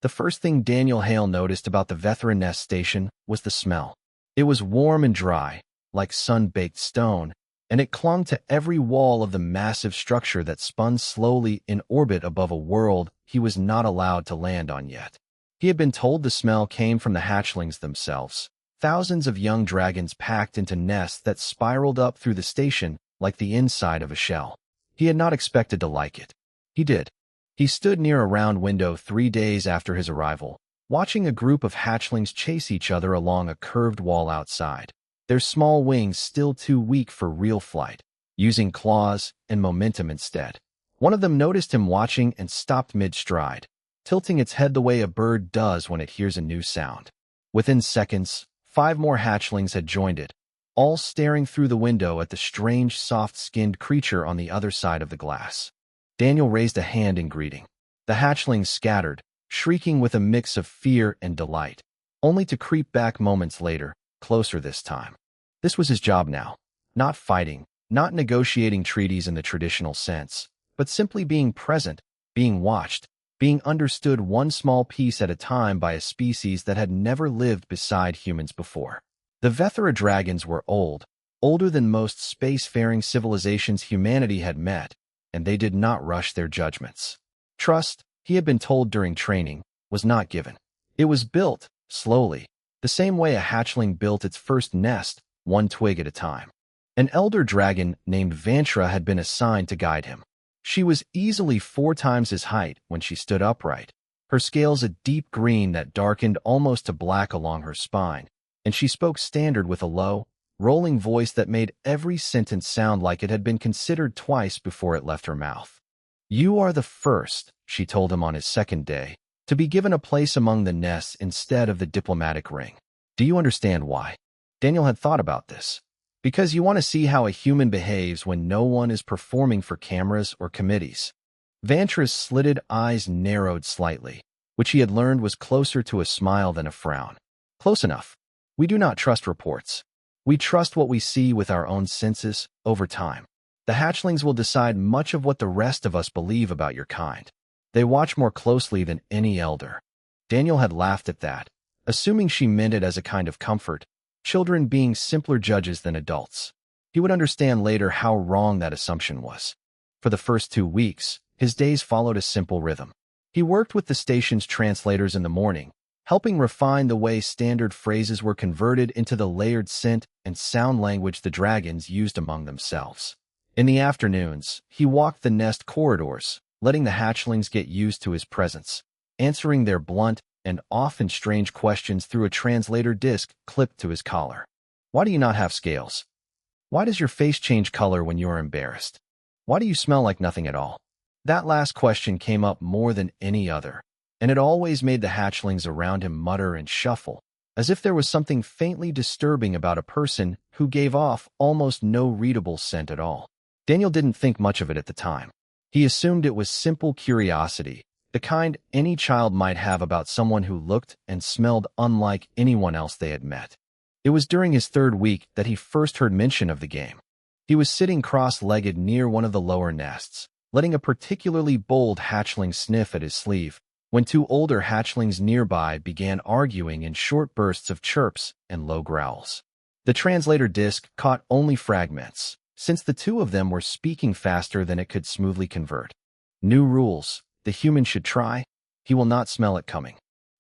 The first thing Daniel Hale noticed about the veteran nest station was the smell. It was warm and dry, like sun-baked stone, and it clung to every wall of the massive structure that spun slowly in orbit above a world he was not allowed to land on yet. He had been told the smell came from the hatchlings themselves, thousands of young dragons packed into nests that spiraled up through the station like the inside of a shell. He had not expected to like it. He did. He stood near a round window 3 days after his arrival, watching a group of hatchlings chase each other along a curved wall outside, their small wings still too weak for real flight, using claws and momentum instead. One of them noticed him watching and stopped mid-stride, tilting its head the way a bird does when it hears a new sound. Within seconds, 5 more hatchlings had joined it, all staring through the window at the strange, soft-skinned creature on the other side of the glass. Daniel raised a hand in greeting. The hatchlings scattered, shrieking with a mix of fear and delight, only to creep back moments later, closer this time. This was his job now. Not fighting, not negotiating treaties in the traditional sense, but simply being present, being watched, being understood one small piece at a time by a species that had never lived beside humans before. The Vethera dragons were old, older than most spacefaring civilizations humanity had met, and they did not rush their judgments. Trust, he had been told during training, was not given. It was built, slowly, the same way a hatchling built its first nest, one twig at a time. An elder dragon named Vantra had been assigned to guide him. She was easily 4 times his height when she stood upright, her scales a deep green that darkened almost to black along her spine, and she spoke standard with a low, rolling voice that made every sentence sound like it had been considered twice before it left her mouth. "You are the first," she told him on his second day, "to be given a place among the nests instead of the diplomatic ring. Do you understand why?" Daniel had thought about this. Because you want to see how a human behaves when no one is performing for cameras or committees. Vantra's slitted eyes narrowed slightly, which he had learned was closer to a smile than a frown. "Close enough. We do not trust reports. We trust what we see with our own senses over time. The hatchlings will decide much of what the rest of us believe about your kind. They watch more closely than any elder." Daniel had laughed at that, assuming she meant it as a kind of comfort, children being simpler judges than adults. He would understand later how wrong that assumption was. For the first 2 weeks, his days followed a simple rhythm. He worked with the station's translators in the morning, helping refine the way standard phrases were converted into the layered scent and sound language the dragons used among themselves. In the afternoons, he walked the nest corridors, letting the hatchlings get used to his presence, answering their blunt and often strange questions through a translator disc clipped to his collar. "Why do you not have scales? Why does your face change color when you are embarrassed? Why do you smell like nothing at all?" That last question came up more than any other, and it always made the hatchlings around him mutter and shuffle, as if there was something faintly disturbing about a person who gave off almost no readable scent at all. Daniel didn't think much of it at the time. He assumed it was simple curiosity, the kind any child might have about someone who looked and smelled unlike anyone else they had met. It was during his 3rd week that he first heard mention of the game. He was sitting cross-legged near one of the lower nests, letting a particularly bold hatchling sniff at his sleeve, when 2 older hatchlings nearby began arguing in short bursts of chirps and low growls. The translator disc caught only fragments, since the 2 of them were speaking faster than it could smoothly convert. "New rules. The human should try. He will not smell it coming."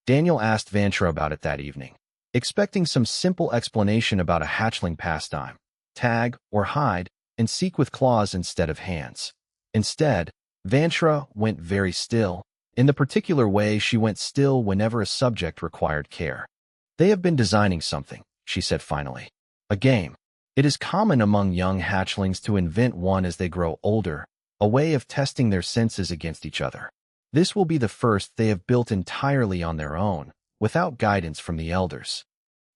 Daniel asked Vantra about it that evening, expecting some simple explanation about a hatchling pastime, tag or hide, and seek with claws instead of hands. Instead, Vantra went very still, in the particular way she went still whenever a subject required care. "They have been designing something," she said finally. "A game. It is common among young hatchlings to invent one as they grow older, a way of testing their senses against each other. This will be the first they have built entirely on their own, without guidance from the elders."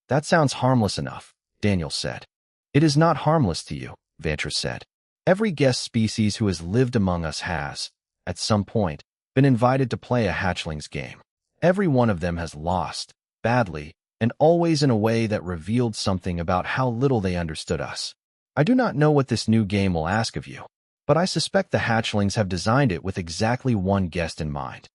"That sounds harmless enough," Daniel said. "It is not harmless to you," Vantra said. "Every guest species who has lived among us has, at some point, been invited to play a hatchling's game. Every one of them has lost, badly, and always in a way that revealed something about how little they understood us. I do not know what this new game will ask of you, but I suspect the hatchlings have designed it with exactly one guest in mind."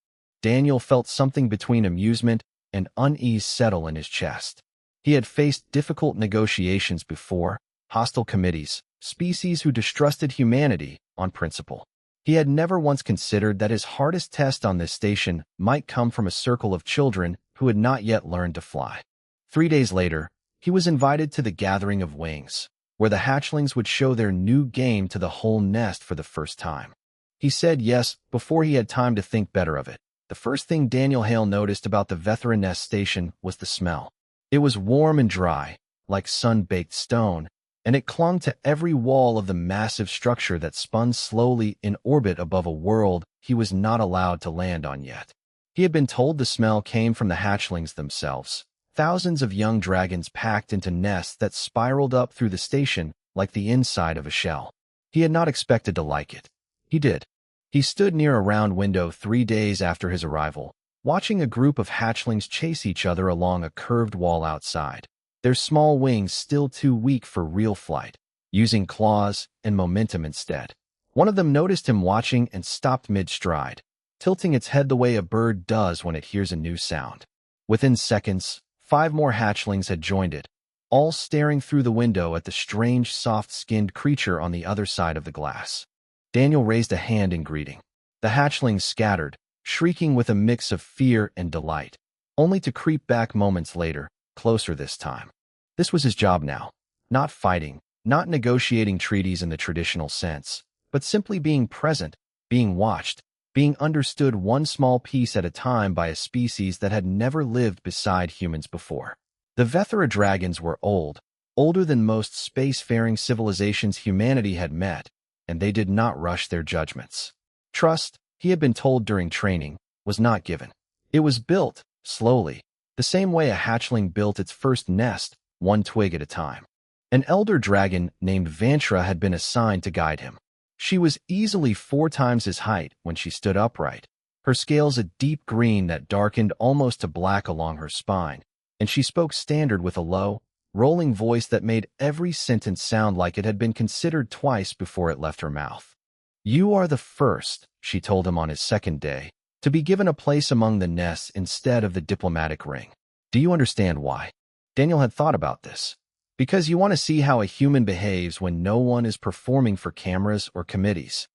Daniel felt something between amusement and unease settle in his chest. He had faced difficult negotiations before, hostile committees, species who distrusted humanity on principle. He had never once considered that his hardest test on this station might come from a circle of children who had not yet learned to fly. 3 days later, he was invited to the Gathering of Wings, where the hatchlings would show their new game to the whole nest for the first time. He said yes before he had time to think better of it. The first thing Daniel Hale noticed about the veteran nest station was the smell. It was warm and dry, like sun-baked stone, and it clung to every wall of the massive structure that spun slowly in orbit above a world he was not allowed to land on yet. He had been told the smell came from the hatchlings themselves, thousands of young dragons packed into nests that spiraled up through the station like the inside of a shell. He had not expected to like it. He did. He stood near a round window 3 days after his arrival, watching a group of hatchlings chase each other along a curved wall outside, their small wings still too weak for real flight, using claws and momentum instead. One of them noticed him watching and stopped mid-stride, tilting its head the way a bird does when it hears a new sound. Within seconds, 5 more hatchlings had joined it, all staring through the window at the strange, soft-skinned creature on the other side of the glass. Daniel raised a hand in greeting. The hatchlings scattered, shrieking with a mix of fear and delight, only to creep back moments later, closer this time. This was his job now. Not fighting, not negotiating treaties in the traditional sense, but simply being present, being watched, being understood one small piece at a time by a species that had never lived beside humans before. The Vethera dragons were old, older than most spacefaring civilizations humanity had met, and they did not rush their judgments. Trust, he had been told during training, was not given. It was built, slowly, the same way a hatchling built its first nest, one twig at a time. An elder dragon named Vantra had been assigned to guide him. She was easily 4 times his height when she stood upright, her scales a deep green that darkened almost to black along her spine, and she spoke standard with a low, rolling voice that made every sentence sound like it had been considered twice before it left her mouth. "You are the first," she told him on his second day, "to be given a place among the nests instead of the diplomatic ring. Do you understand why?" Daniel had thought about this. Because you want to see how a human behaves when no one is performing for cameras or committees.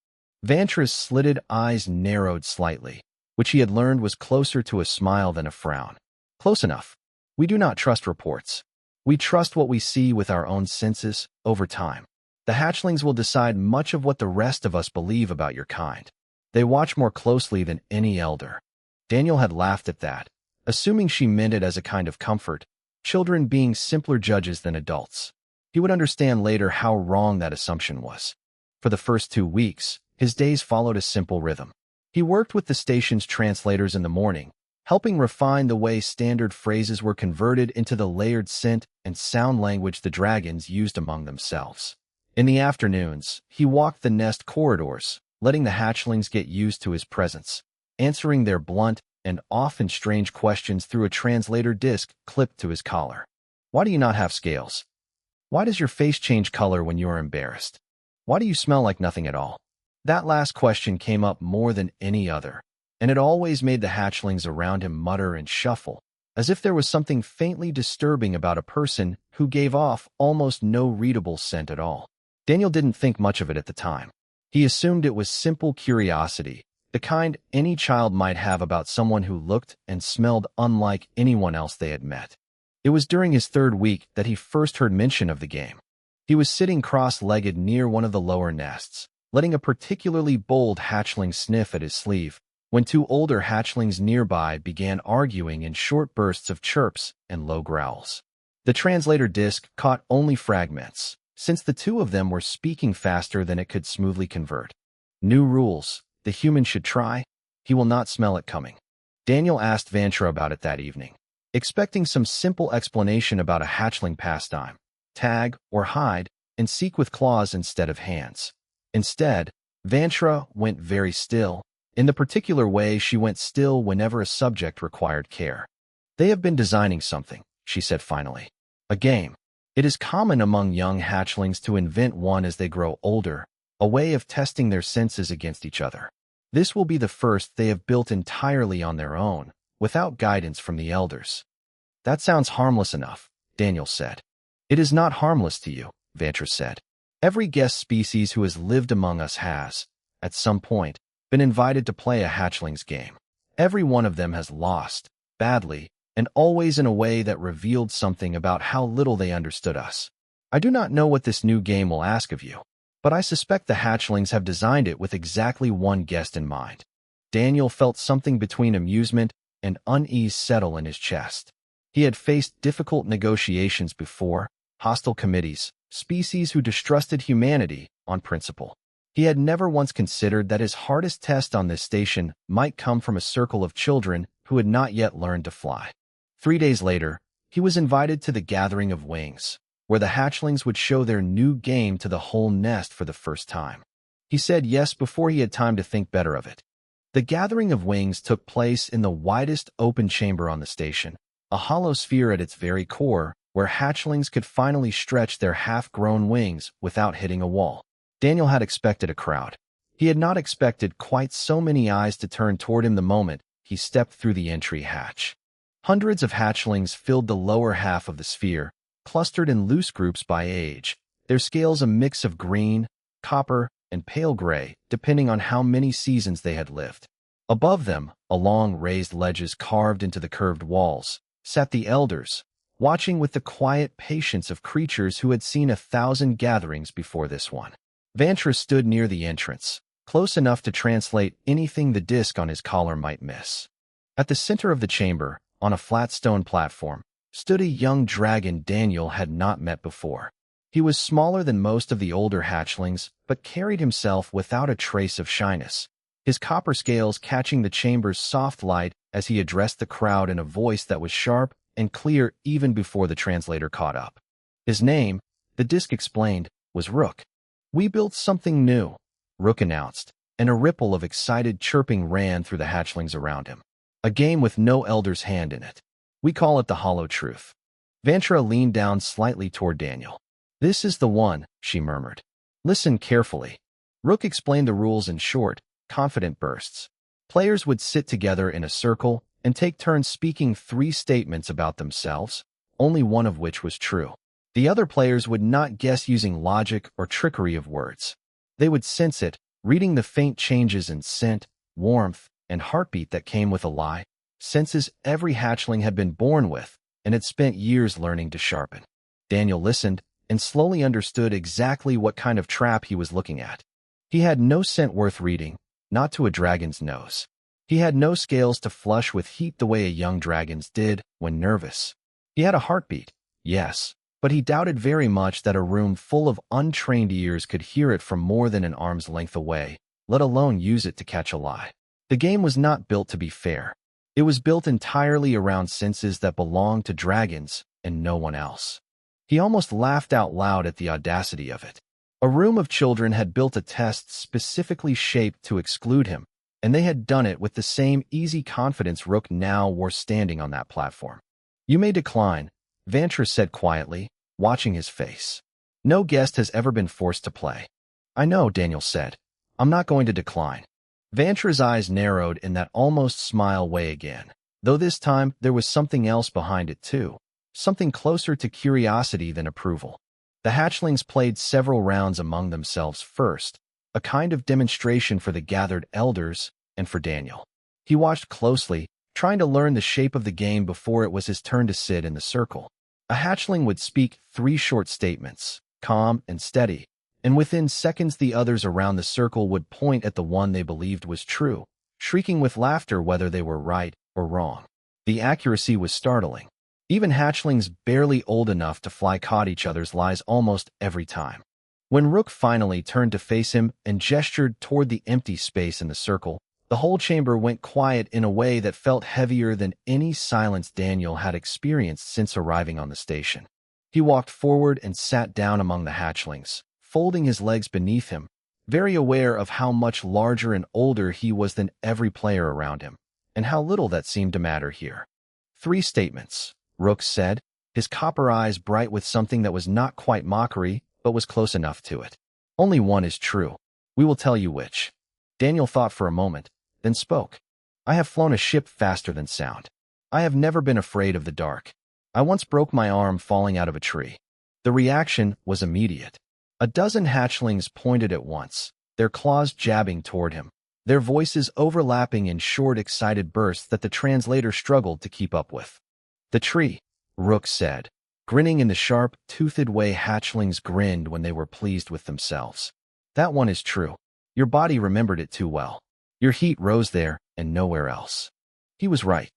Vantra's slitted eyes narrowed slightly, which he had learned was closer to a smile than a frown. Close enough. We do not trust reports. We trust what we see with our own senses over time. The hatchlings will decide much of what the rest of us believe about your kind. They watch more closely than any elder. Daniel had laughed at that, assuming she meant it as a kind of comfort, children being simpler judges than adults. He would understand later how wrong that assumption was. For the first 2 weeks, his days followed a simple rhythm. He worked with the station's translators in the morning, helping refine the way standard phrases were converted into the layered scent and sound language the dragons used among themselves. In the afternoons, he walked the nest corridors, letting the hatchlings get used to his presence, answering their blunt and often strange questions through a translator disc clipped to his collar. Why do you not have scales? Why does your face change color when you are embarrassed? Why do you smell like nothing at all? That last question came up more than any other, and it always made the hatchlings around him mutter and shuffle, as if there was something faintly disturbing about a person who gave off almost no readable scent at all. Daniel didn't think much of it at the time. He assumed it was simple curiosity, the kind any child might have about someone who looked and smelled unlike anyone else they had met. It was during his 3rd week that he first heard mention of the game. He was sitting cross-legged near one of the lower nests, letting a particularly bold hatchling sniff at his sleeve, when 2 older hatchlings nearby began arguing in short bursts of chirps and low growls. The translator disc caught only fragments, since the 2 of them were speaking faster than it could smoothly convert. New rules. The human should try. He will not smell it coming. Daniel asked Vantra about it that evening, expecting some simple explanation about a hatchling pastime. Tag or hide and seek with claws instead of hands. Instead, Vantra went very still, in the particular way she went still whenever a subject required care. "They have been designing something," she said finally. "A game. It is common among young hatchlings to invent one as they grow older, a way of testing their senses against each other. This will be the first they have built entirely on their own, without guidance from the elders. That sounds harmless enough, Daniel said. It is not harmless to you, Vantra said. Every guest species who has lived among us has, at some point, been invited to play a hatchlings game. Every one of them has lost, badly, and always in a way that revealed something about how little they understood us. I do not know what this new game will ask of you, but I suspect the hatchlings have designed it with exactly one guest in mind. Daniel felt something between amusement and unease settle in his chest. He had faced difficult negotiations before, hostile committees, species who distrusted humanity on principle. He had never once considered that his hardest test on this station might come from a circle of children who had not yet learned to fly. 3 days later, he was invited to the Gathering of Wings, where the hatchlings would show their new game to the whole nest for the first time. He said yes before he had time to think better of it. The Gathering of Wings took place in the widest open chamber on the station, a hollow sphere at its very core, where hatchlings could finally stretch their half-grown wings without hitting a wall. Daniel had expected a crowd. He had not expected quite so many eyes to turn toward him the moment he stepped through the entry hatch. Hundreds of hatchlings filled the lower half of the sphere, clustered in loose groups by age, their scales a mix of green, copper, and pale gray, depending on how many seasons they had lived. Above them, along raised ledges carved into the curved walls, sat the elders, watching with the quiet patience of creatures who had seen 1,000 gatherings before this one. Vantra stood near the entrance, close enough to translate anything the disc on his collar might miss. At the center of the chamber, on a flat stone platform, stood a young dragon Daniel had not met before. He was smaller than most of the older hatchlings, but carried himself without a trace of shyness, his copper scales catching the chamber's soft light as he addressed the crowd in a voice that was sharp and clear even before the translator caught up. His name, the disc explained, was Rook. "We built something new," Rook announced, and a ripple of excited chirping ran through the hatchlings around him. "A game with no elder's hand in it. We call it the Hollow Truth." Vantra leaned down slightly toward Daniel. "This is the one," she murmured. "Listen carefully." Rook explained the rules in short, confident bursts. Players would sit together in a circle and take turns speaking 3 statements about themselves, only one of which was true. The other players would not guess using logic or trickery of words. They would sense it, reading the faint changes in scent, warmth, and heartbeat that came with a lie, senses every hatchling had been born with and had spent years learning to sharpen. Daniel listened and slowly understood exactly what kind of trap he was looking at. He had no scent worth reading, not to a dragon's nose. He had no scales to flush with heat the way a young dragon's did when nervous. He had a heartbeat, yes, but he doubted very much that a room full of untrained ears could hear it from more than an arm's length away, let alone use it to catch a lie. The game was not built to be fair. It was built entirely around senses that belonged to dragons and no one else. He almost laughed out loud at the audacity of it. A room of children had built a test specifically shaped to exclude him, and they had done it with the same easy confidence Rook now wore standing on that platform. "You may decline," Vantra said quietly, watching his face. "No guest has ever been forced to play." "I know," Daniel said. "I'm not going to decline." Vantra's eyes narrowed in that almost smile way again, though this time there was something else behind it too, something closer to curiosity than approval. The hatchlings played several rounds among themselves first, a kind of demonstration for the gathered elders and for Daniel. He watched closely, trying to learn the shape of the game before it was his turn to sit in the circle. A hatchling would speak 3 short statements, calm and steady, and within seconds the others around the circle would point at the one they believed was true, shrieking with laughter whether they were right or wrong. The accuracy was startling. Even hatchlings barely old enough to fly caught each other's lies almost every time. When Rook finally turned to face him and gestured toward the empty space in the circle, the whole chamber went quiet in a way that felt heavier than any silence Daniel had experienced since arriving on the station. He walked forward and sat down among the hatchlings, folding his legs beneath him, very aware of how much larger and older he was than every player around him, and how little that seemed to matter here. 3 statements, Rook said, his copper eyes bright with something that was not quite mockery, but was close enough to it. "Only one is true. We will tell you which." Daniel thought for a moment, then spoke. I have flown a ship faster than sound. I have never been afraid of the dark. I once broke my arm falling out of a tree. The reaction was immediate. A dozen hatchlings pointed at once, their claws jabbing toward him, their voices overlapping in short, excited bursts that the translator struggled to keep up with. The tree, Rook said, grinning in the sharp, toothed way hatchlings grinned when they were pleased with themselves. That one is true. Your body remembered it too well. Your heat rose there and nowhere else. He was right.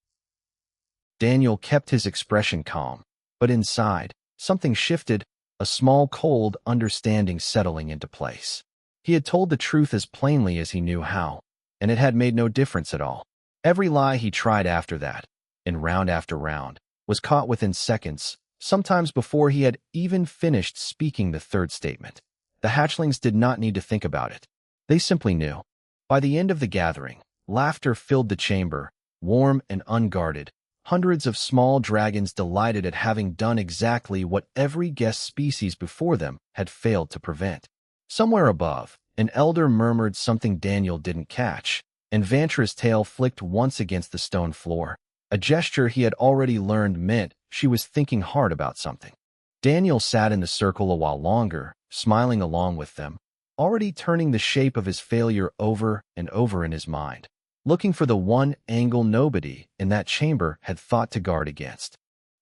Daniel kept his expression calm, but inside, something shifted, a small cold understanding settling into place. He had told the truth as plainly as he knew how, and it had made no difference at all. Every lie he tried after that, in round after round, was caught within seconds, sometimes before he had even finished speaking the third statement. The hatchlings did not need to think about it. They simply knew. By the end of the gathering, laughter filled the chamber, warm and unguarded. Hundreds of small dragons delighted at having done exactly what every guest species before them had failed to prevent. Somewhere above, an elder murmured something Daniel didn't catch, and Vantra's tail flicked once against the stone floor. A gesture he had already learned meant she was thinking hard about something. Daniel sat in the circle a while longer, smiling along with them, already turning the shape of his failure over and over in his mind, looking for the one angle nobody in that chamber had thought to guard against.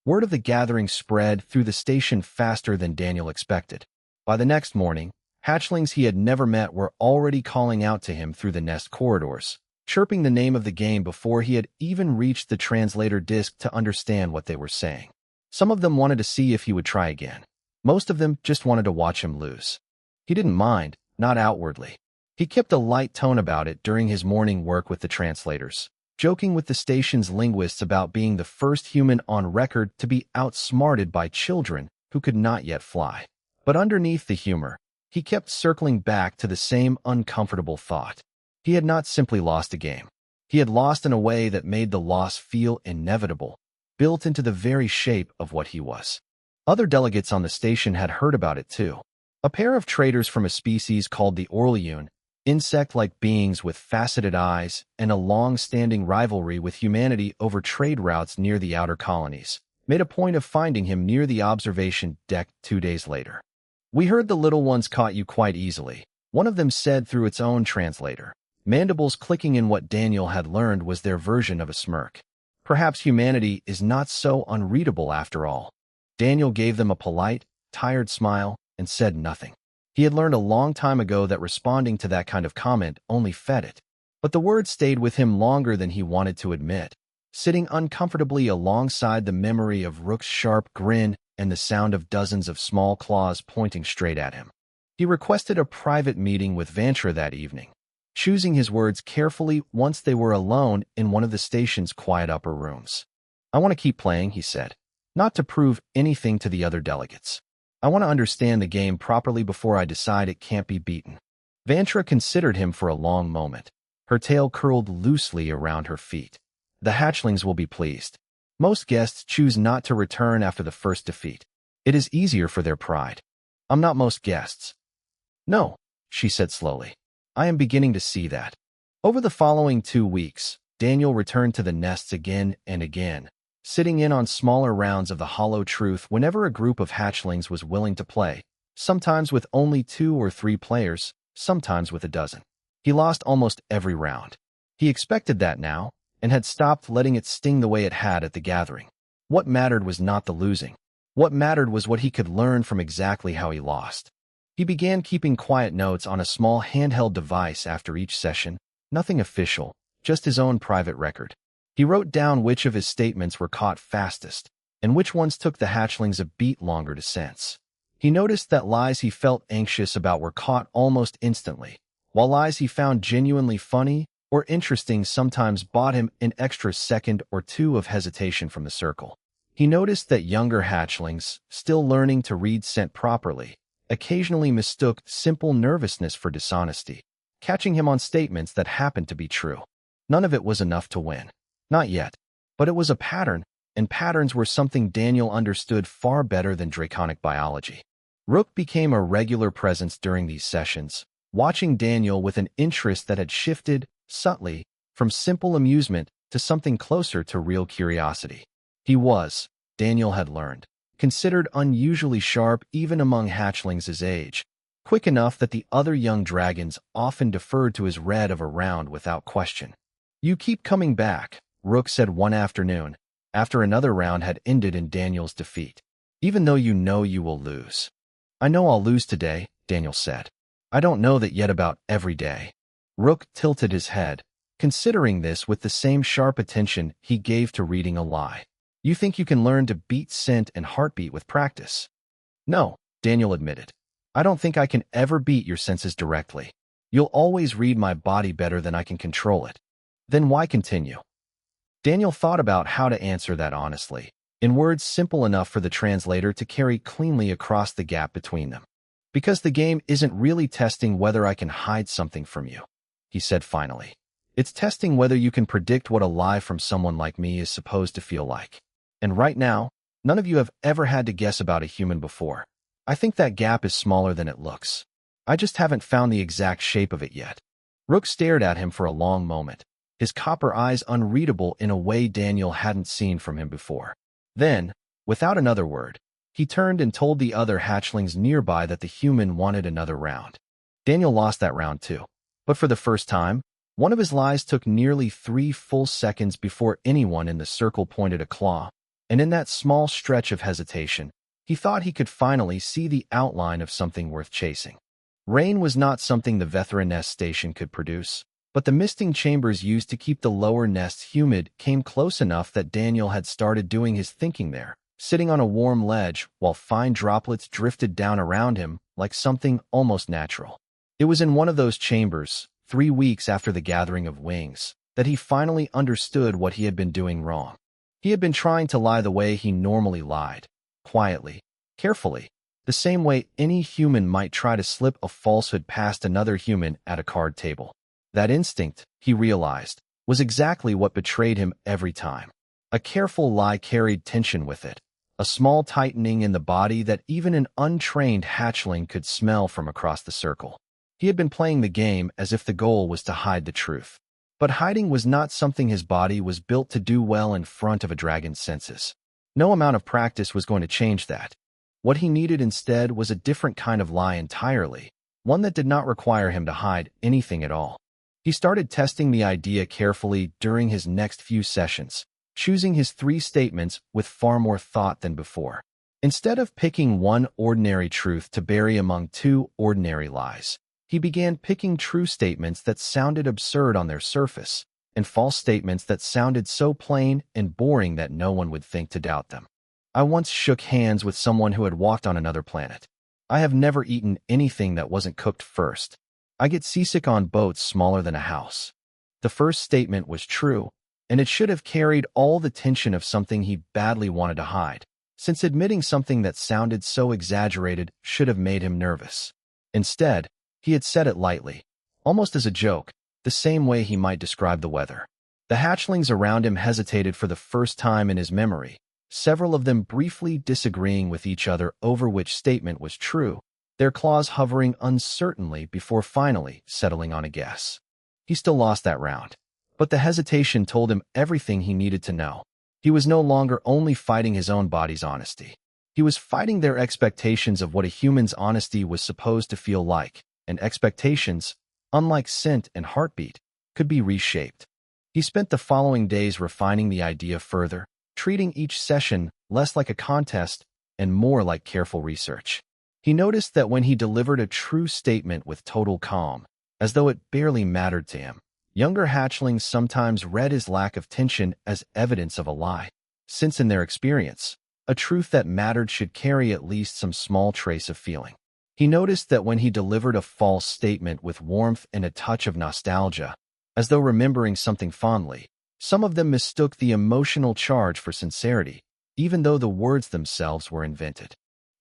Word of the gathering spread through the station faster than Daniel expected. By the next morning, hatchlings he had never met were already calling out to him through the nest corridors, chirping the name of the game before he had even reached the translator disc to understand what they were saying. Some of them wanted to see if he would try again. Most of them just wanted to watch him lose. He didn't mind, not outwardly. He kept a light tone about it during his morning work with the translators, joking with the station's linguists about being the first human on record to be outsmarted by children who could not yet fly. But underneath the humor, he kept circling back to the same uncomfortable thought. He had not simply lost a game. He had lost in a way that made the loss feel inevitable, built into the very shape of what he was. Other delegates on the station had heard about it too. A pair of traders from a species called the Orleune, insect-like beings with faceted eyes and a long-standing rivalry with humanity over trade routes near the outer colonies, made a point of finding him near the observation deck 2 days later. "We heard the little ones caught you quite easily," one of them said through its own translator, mandibles clicking in what Daniel had learned was their version of a smirk. Perhaps humanity is not so unreadable after all. Daniel gave them a polite, tired smile and said nothing. He had learned a long time ago that responding to that kind of comment only fed it. But the word stayed with him longer than he wanted to admit, sitting uncomfortably alongside the memory of Rook's sharp grin and the sound of dozens of small claws pointing straight at him. He requested a private meeting with Vantra that evening, choosing his words carefully once they were alone in one of the station's quiet upper rooms. "I want to keep playing," he said, "not to prove anything to the other delegates. I want to understand the game properly before I decide it can't be beaten." Vantra considered him for a long moment, her tail curled loosely around her feet. "The hatchlings will be pleased. Most guests choose not to return after the first defeat. It is easier for their pride. I'm not most guests." "No," she said slowly. "I am beginning to see that." Over the following 2 weeks, Daniel returned to the nests again and again, sitting in on smaller rounds of the Hollow Truth whenever a group of hatchlings was willing to play, sometimes with only 2 or 3 players, sometimes with a dozen. He lost almost every round. He expected that now, and had stopped letting it sting the way it had at the gathering. What mattered was not the losing. What mattered was what he could learn from exactly how he lost. He began keeping quiet notes on a small handheld device after each session, nothing official, just his own private record. He wrote down which of his statements were caught fastest, and which ones took the hatchlings a beat longer to sense. He noticed that lies he felt anxious about were caught almost instantly, while lies he found genuinely funny or interesting sometimes bought him an extra second or 2 of hesitation from the circle. He noticed that younger hatchlings, still learning to read scent properly, occasionally mistook simple nervousness for dishonesty, catching him on statements that happened to be true. None of it was enough to win. Not yet. But it was a pattern, and patterns were something Daniel understood far better than draconic biology. Rook became a regular presence during these sessions, watching Daniel with an interest that had shifted, subtly, from simple amusement to something closer to real curiosity. He was, Daniel had learned, considered unusually sharp even among hatchlings his age, quick enough that the other young dragons often deferred to his read of a round without question. "You keep coming back," Rook said one afternoon, after another round had ended in Daniel's defeat, "even though you know you will lose." "I know I'll lose today," Daniel said. "I don't know that yet about every day." Rook tilted his head, considering this with the same sharp attention he gave to reading a lie. "You think you can learn to beat scent and heartbeat with practice?" "No," Daniel admitted. "I don't think I can ever beat your senses directly. You'll always read my body better than I can control it." "Then why continue?" Daniel thought about how to answer that honestly, in words simple enough for the translator to carry cleanly across the gap between them. "Because the game isn't really testing whether I can hide something from you," he said finally. "It's testing whether you can predict what a lie from someone like me is supposed to feel like. And right now, none of you have ever had to guess about a human before. I think that gap is smaller than it looks. I just haven't found the exact shape of it yet." Rook stared at him for a long moment, his copper eyes unreadable in a way Daniel hadn't seen from him before. Then, without another word, he turned and told the other hatchlings nearby that the human wanted another round. Daniel lost that round too. But for the first time, one of his lies took nearly 3 full seconds before anyone in the circle pointed a claw, and in that small stretch of hesitation, he thought he could finally see the outline of something worth chasing. Rain was not something the veteran nest station could produce, but the misting chambers used to keep the lower nests humid came close enough that Daniel had started doing his thinking there, sitting on a warm ledge while fine droplets drifted down around him like something almost natural. It was in one of those chambers, 3 weeks after the gathering of wings, that he finally understood what he had been doing wrong. He had been trying to lie the way he normally lied, quietly, carefully, the same way any human might try to slip a falsehood past another human at a card table. That instinct, he realized, was exactly what betrayed him every time. A careful lie carried tension with it, a small tightening in the body that even an untrained hatchling could smell from across the circle. He had been playing the game as if the goal was to hide the truth. But hiding was not something his body was built to do well in front of a dragon's senses. No amount of practice was going to change that. What he needed instead was a different kind of lie entirely, one that did not require him to hide anything at all. He started testing the idea carefully during his next few sessions, choosing his 3 statements with far more thought than before. Instead of picking one ordinary truth to bury among 2 ordinary lies, he began picking true statements that sounded absurd on their surface, and false statements that sounded so plain and boring that no one would think to doubt them. "I once shook hands with someone who had walked on another planet. I have never eaten anything that wasn't cooked first. I get seasick on boats smaller than a house." The first statement was true, and it should have carried all the tension of something he badly wanted to hide, since admitting something that sounded so exaggerated should have made him nervous. Instead, he had said it lightly, almost as a joke, the same way he might describe the weather. The hatchlings around him hesitated for the first time in his memory, several of them briefly disagreeing with each other over which statement was true, their claws hovering uncertainly before finally settling on a guess. He still lost that round, but the hesitation told him everything he needed to know. He was no longer only fighting his own body's honesty. He was fighting their expectations of what a human's honesty was supposed to feel like, and expectations, unlike scent and heartbeat, could be reshaped. He spent the following days refining the idea further, treating each session less like a contest and more like careful research. He noticed that when he delivered a true statement with total calm, as though it barely mattered to him, younger hatchlings sometimes read his lack of tension as evidence of a lie, since in their experience, a truth that mattered should carry at least some small trace of feeling. He noticed that when he delivered a false statement with warmth and a touch of nostalgia, as though remembering something fondly, some of them mistook the emotional charge for sincerity, even though the words themselves were invented.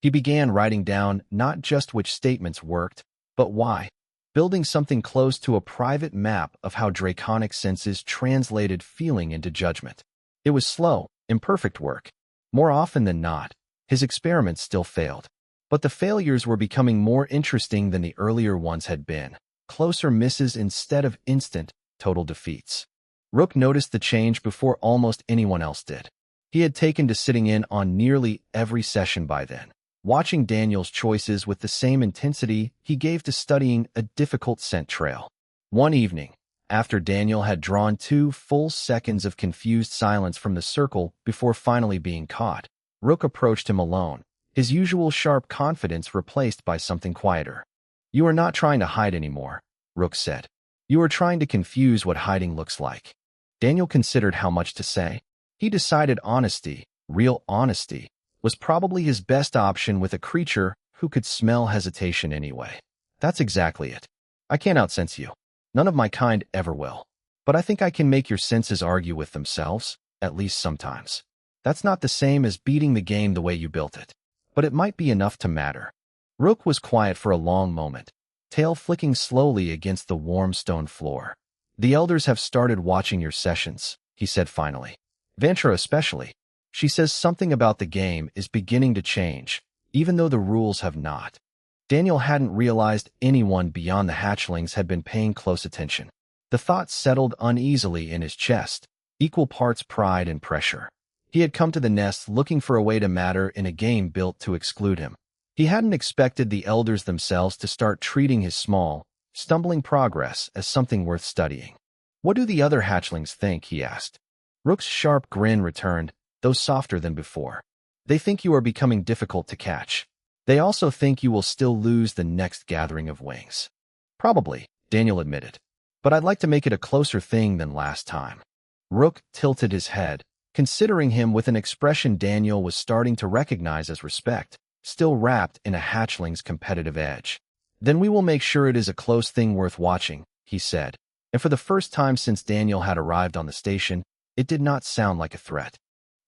He began writing down not just which statements worked, but why, building something close to a private map of how draconic senses translated feeling into judgment. It was slow, imperfect work. More often than not, his experiments still failed. But the failures were becoming more interesting than the earlier ones had been. Closer misses instead of instant, total defeats. Rook noticed the change before almost anyone else did. He had taken to sitting in on nearly every session by then. Watching Daniel's choices with the same intensity he gave to studying a difficult scent trail. One evening, after Daniel had drawn 2 full seconds of confused silence from the circle before finally being caught, Rook approached him alone, his usual sharp confidence replaced by something quieter. "You are not trying to hide anymore," Rook said. "You are trying to confuse what hiding looks like." Daniel considered how much to say. He decided honesty, real honesty, was probably his best option with a creature who could smell hesitation anyway. "That's exactly it. I can't outsense you. None of my kind ever will. But I think I can make your senses argue with themselves, at least sometimes. That's not the same as beating the game the way you built it. But it might be enough to matter." Rook was quiet for a long moment, tail flicking slowly against the warm stone floor. "The elders have started watching your sessions," he said finally. "Vantra especially. She says something about the game is beginning to change, even though the rules have not." Daniel hadn't realized anyone beyond the hatchlings had been paying close attention. The thought settled uneasily in his chest, equal parts pride and pressure. He had come to the nest looking for a way to matter in a game built to exclude him. He hadn't expected the elders themselves to start treating his small, stumbling progress as something worth studying. "What do the other hatchlings think?" he asked. Rook's sharp grin returned, though softer than before. "They think you are becoming difficult to catch. They also think you will still lose the next gathering of wings." "Probably," Daniel admitted. "But I'd like to make it a closer thing than last time." Rook tilted his head, considering him with an expression Daniel was starting to recognize as respect, still wrapped in a hatchling's competitive edge. "Then we will make sure it is a close thing worth watching," he said, and for the first time since Daniel had arrived on the station, it did not sound like a threat.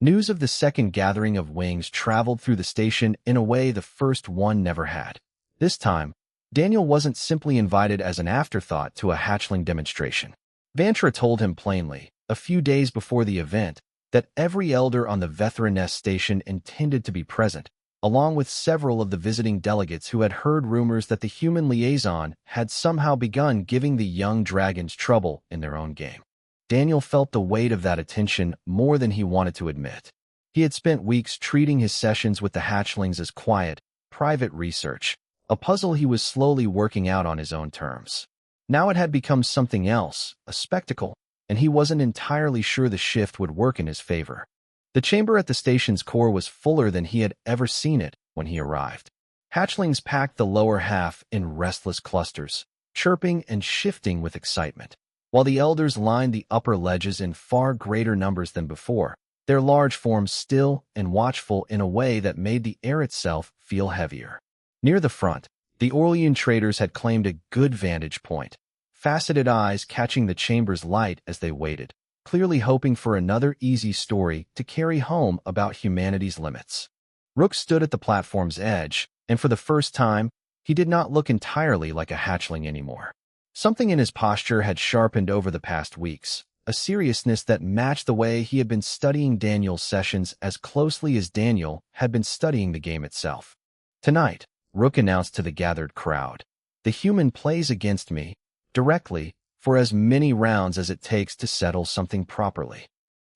News of the second gathering of wings traveled through the station in a way the first one never had. This time, Daniel wasn't simply invited as an afterthought to a hatchling demonstration. Vantra told him plainly, a few days before the event, that every elder on the Veteran-Nest station intended to be present, along with several of the visiting delegates who had heard rumors that the human liaison had somehow begun giving the young dragons trouble in their own game. Daniel felt the weight of that attention more than he wanted to admit. He had spent weeks treating his sessions with the hatchlings as quiet, private research, a puzzle he was slowly working out on his own terms. Now it had become something else, a spectacle, and he wasn't entirely sure the shift would work in his favor. The chamber at the station's core was fuller than he had ever seen it when he arrived. Hatchlings packed the lower half in restless clusters, chirping and shifting with excitement, while the elders lined the upper ledges in far greater numbers than before, their large forms still and watchful in a way that made the air itself feel heavier. Near the front, the Orlean traders had claimed a good vantage point, faceted eyes catching the chamber's light as they waited, clearly hoping for another easy story to carry home about humanity's limits. Rook stood at the platform's edge, and for the first time, he did not look entirely like a hatchling anymore. Something in his posture had sharpened over the past weeks, a seriousness that matched the way he had been studying Daniel's sessions as closely as Daniel had been studying the game itself. "Tonight," Rook announced to the gathered crowd, "the human plays against me, directly, for as many rounds as it takes to settle something properly."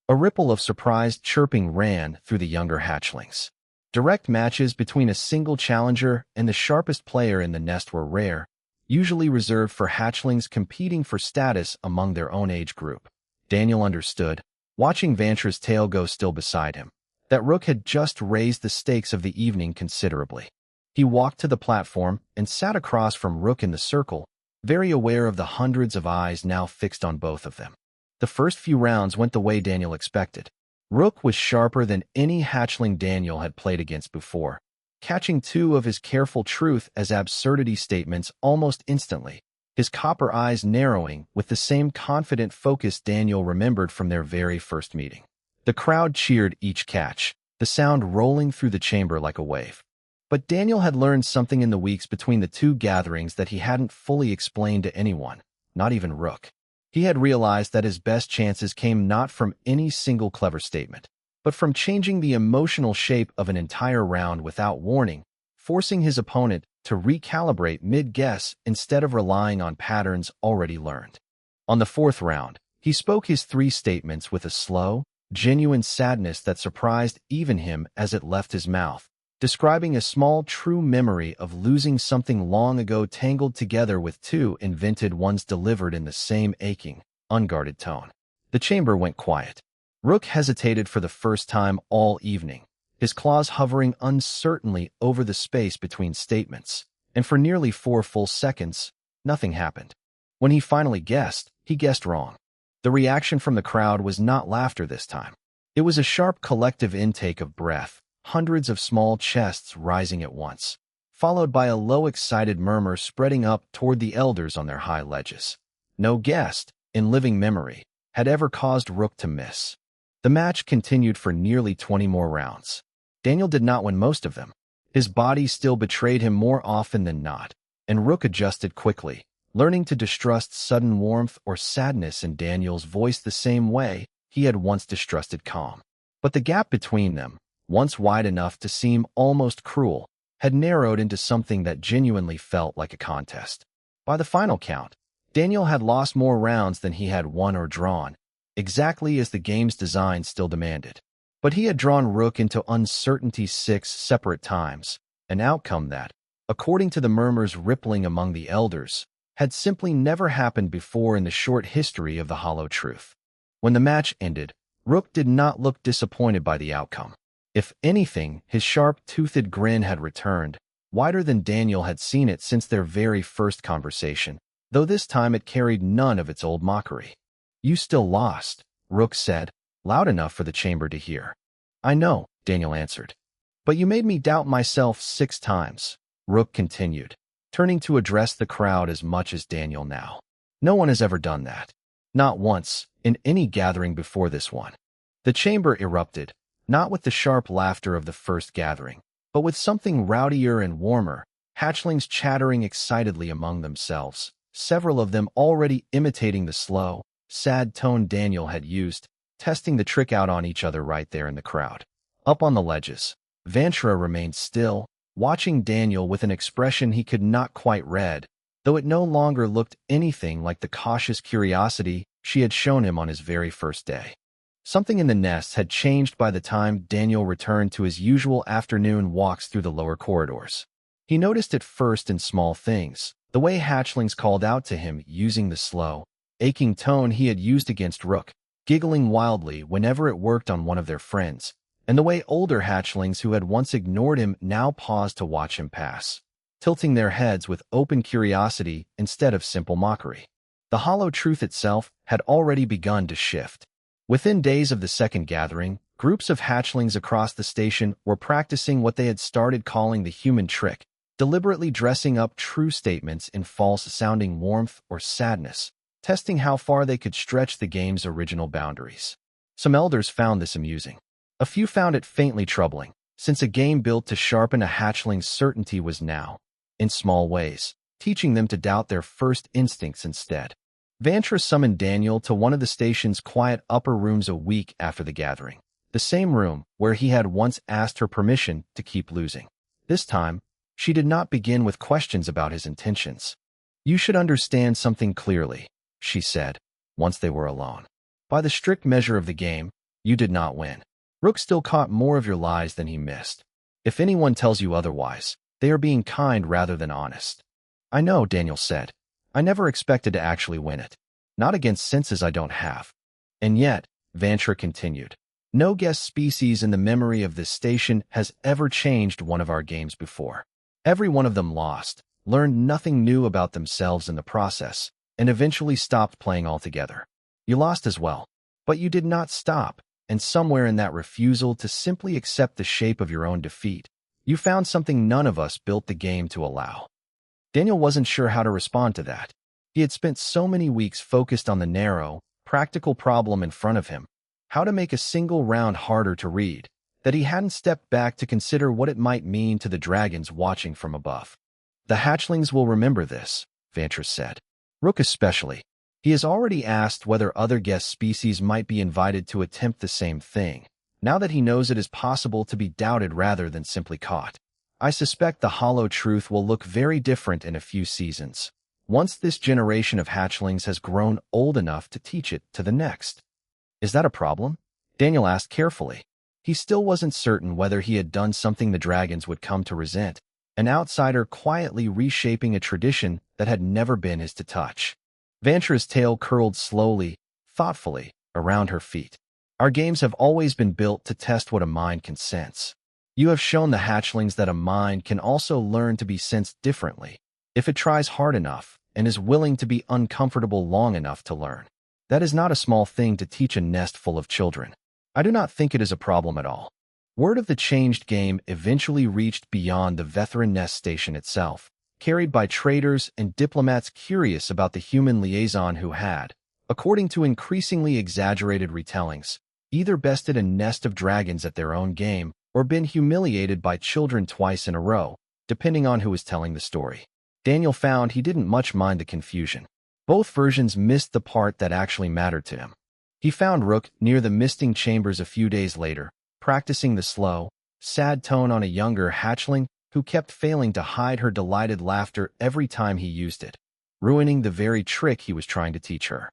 A ripple of surprised chirping ran through the younger hatchlings. Direct matches between a single challenger and the sharpest player in the nest were rare, usually reserved for hatchlings competing for status among their own age group. Daniel understood, watching Vantra's tail go still beside him, that Rook had just raised the stakes of the evening considerably. He walked to the platform and sat across from Rook in the circle, very aware of the hundreds of eyes now fixed on both of them. The first few rounds went the way Daniel expected. Rook was sharper than any hatchling Daniel had played against before, catching 2 of his careful truth as absurdity statements almost instantly, his copper eyes narrowing with the same confident focus Daniel remembered from their very first meeting. The crowd cheered each catch, the sound rolling through the chamber like a wave. But Daniel had learned something in the weeks between the 2 gatherings that he hadn't fully explained to anyone, not even Rook. He had realized that his best chances came not from any single clever statement, but from changing the emotional shape of an entire round without warning, forcing his opponent to recalibrate mid-guess instead of relying on patterns already learned. On the fourth round, he spoke his three statements with a slow, genuine sadness that surprised even him as it left his mouth, describing a small true memory of losing something long ago tangled together with two invented ones delivered in the same aching, unguarded tone. The chamber went quiet. Rook hesitated for the first time all evening, his claws hovering uncertainly over the space between statements, and for nearly 4 full seconds, nothing happened. When he finally guessed, he guessed wrong. The reaction from the crowd was not laughter this time. It was a sharp collective intake of breath, hundreds of small chests rising at once, followed by a low excited murmur spreading up toward the elders on their high ledges. No guest, in living memory, had ever caused Rook to miss. The match continued for nearly 20 more rounds. Daniel did not win most of them. His body still betrayed him more often than not, and Rook adjusted quickly, learning to distrust sudden warmth or sadness in Daniel's voice the same way he had once distrusted calm. But the gap between them, once wide enough to seem almost cruel, had narrowed into something that genuinely felt like a contest. By the final count, Daniel had lost more rounds than he had won or drawn, exactly as the game's design still demanded. But he had drawn Rook into uncertainty 6 separate times, an outcome that, according to the murmurs rippling among the elders, had simply never happened before in the short history of the Hollow Truth. When the match ended, Rook did not look disappointed by the outcome. If anything, his sharp-toothed grin had returned, wider than Daniel had seen it since their very first conversation, though this time it carried none of its old mockery. "You still lost," Rook said, loud enough for the chamber to hear. "I know," Daniel answered. "But you made me doubt myself 6 times," Rook continued, turning to address the crowd as much as Daniel now. "No one has ever done that. Not once, in any gathering before this one." The chamber erupted, not with the sharp laughter of the first gathering, but with something rowdier and warmer, hatchlings chattering excitedly among themselves, several of them already imitating the slow, sad tone Daniel had used, testing the trick out on each other right there in the crowd. Up on the ledges, Vantra remained still, watching Daniel with an expression he could not quite read, though it no longer looked anything like the cautious curiosity she had shown him on his very first day. Something in the nest had changed by the time Daniel returned to his usual afternoon walks through the lower corridors. He noticed it first in small things, the way hatchlings called out to him using the slow, aching tone he had used against Rook, giggling wildly whenever it worked on one of their friends, and the way older hatchlings who had once ignored him now paused to watch him pass, tilting their heads with open curiosity instead of simple mockery. The Hollow Truth itself had already begun to shift. Within days of the second gathering, groups of hatchlings across the station were practicing what they had started calling the human trick, deliberately dressing up true statements in false-sounding warmth or sadness, testing how far they could stretch the game's original boundaries. Some elders found this amusing. A few found it faintly troubling, since a game built to sharpen a hatchling's certainty was now, in small ways, teaching them to doubt their first instincts instead. Vantra summoned Daniel to one of the station's quiet upper rooms a week after the gathering, the same room where he had once asked her permission to keep losing. This time, she did not begin with questions about his intentions. "You should understand something clearly," she said, once they were alone. "By the strict measure of the game, you did not win. Rook still caught more of your lies than he missed. If anyone tells you otherwise, they are being kind rather than honest." "I know," Daniel said. "I never expected to actually win it. Not against senses I don't have." "And yet," Vantra continued, "no guest species in the memory of this station has ever changed one of our games before. Every one of them lost, learned nothing new about themselves in the process, and eventually stopped playing altogether. You lost as well, but you did not stop, and somewhere in that refusal to simply accept the shape of your own defeat, you found something none of us built the game to allow." Daniel wasn't sure how to respond to that. He had spent so many weeks focused on the narrow, practical problem in front of him, how to make a single round harder to read, that he hadn't stepped back to consider what it might mean to the dragons watching from above. "The hatchlings will remember this," Vantra said. "Rook especially. He has already asked whether other guest species might be invited to attempt the same thing, now that he knows it is possible to be doubted rather than simply caught. I suspect the hollow truth will look very different in a few seasons, once this generation of hatchlings has grown old enough to teach it to the next. Is that a problem? Daniel asked carefully. He still wasn't certain whether he had done something the dragons would come to resent, an outsider quietly reshaping a tradition that had never been his to touch. Vantra's tail curled slowly, thoughtfully, around her feet. Our games have always been built to test what a mind can sense. You have shown the hatchlings that a mind can also learn to be sensed differently, if it tries hard enough and is willing to be uncomfortable long enough to learn. That is not a small thing to teach a nest full of children. I do not think it is a problem at all. Word of the changed game eventually reached beyond the veteran nest station itself, carried by traders and diplomats curious about the human liaison who had, according to increasingly exaggerated retellings, either bested a nest of dragons at their own game or been humiliated by children twice in a row, depending on who was telling the story. Daniel found he didn't much mind the confusion. Both versions missed the part that actually mattered to him. He found Rook near the misting chambers a few days later, practicing the slow, sad tone on a younger hatchling who kept failing to hide her delighted laughter every time he used it, ruining the very trick he was trying to teach her.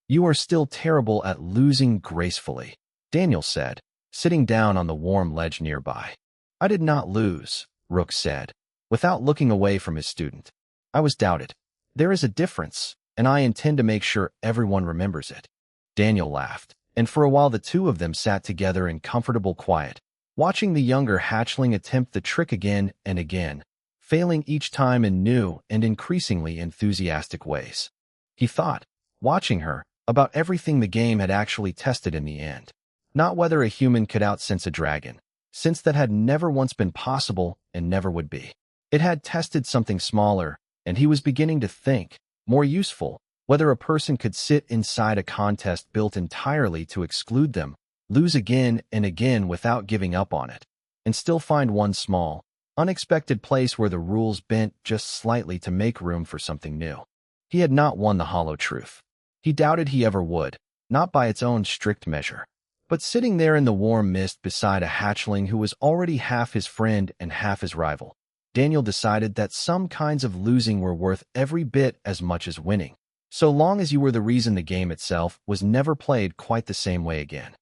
"You are still terrible at losing gracefully," Daniel said, sitting down on the warm ledge nearby. "I did not lose," Rook said, without looking away from his student. "I was doubted. There is a difference, and I intend to make sure everyone remembers it." Daniel laughed, and for a while the two of them sat together in comfortable quiet, watching the younger hatchling attempt the trick again and again, failing each time in new and increasingly enthusiastic ways. He thought, watching her, about everything the game had actually tested in the end. Not whether a human could outsense a dragon, since that had never once been possible and never would be. It had tested something smaller, and he was beginning to think, more useful, whether a person could sit inside a contest built entirely to exclude them, lose again and again without giving up on it, and still find one small, unexpected place where the rules bent just slightly to make room for something new. He had not won the hollow truth. He doubted he ever would, not by its own strict measure. But sitting there in the warm mist beside a hatchling who was already half his friend and half his rival, Daniel decided that some kinds of losing were worth every bit as much as winning, so long as you were the reason the game itself was never played quite the same way again.